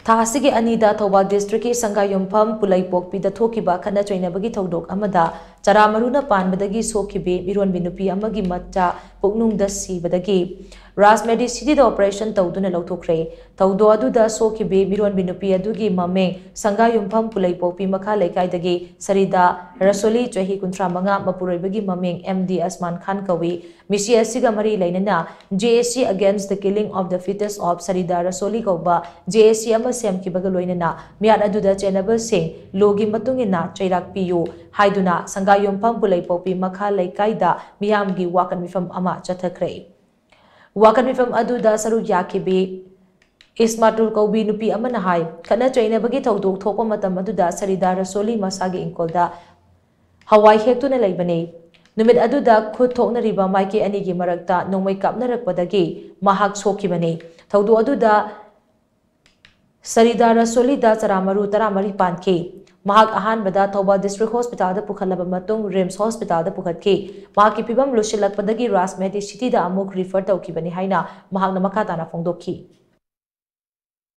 थासिगे अनीदा Thoubal district की संगायुमफम पुलैपोकपीदा थोकिबा खन्ना चोइनबगी थौदोक अमदा चरामरुना पानबदगी सोखिबे मिरोनबी नुपी अमगी मच्चा पुकनुंगदा सिबदगी राजमेडी city operation तौदुना लौथोख्रे थौदो अदुदा सोखिबे मिरोनबी नुपी अदुगी ममे संगायुमफम पुलैपोकपी मखा लेकाइदगी सरिदा रसोली चही 35 मपुरैबगी ममेंग एमडी असमान खान कवी मिसी असिगा मरी लैनना JSC against the killing of the fittest of सरिदा रसोली कौबा जेएससी सेमखिबगा लोइनना मियाद अदुदा चेनबसिंग लोगी मतुंगिना चैराक पियु हाइदुना संगायुमफम पुलैपोकपी मखा लैकाइदा मियामगी वाकन मिफम अमा चथख्रे वाकन मिफम अदुदा सरु याखिबी इस्माटुल कौबी नुपी अमना हाय खना चैनबगी थौदोक थोपा मतम अदुदा सरिदा रसोली मसागे इंकोलदा हवाई हेक्तुना लैबने नुमित अदुदा खुद थोकनरिबा माइके अनिगी मरक्ता नोंमै कापनरकपदगी महाक सोखिबने थौदो अदुदा सरिदा रसोलीदा चरामरु 13 पानखे महाक अहानबदा थौबाल डिस्ट्रिक्ट हॉस्पिटल दा पुखलबा मतुंग रिम्स हॉस्पिटल दा पुखतखे महाकी फिबम लुसिलकपदगी राजमेडी सिटी दा अमुक रिफर तौखिबनी हाइना महाकना मखा ताना फोंदोखी।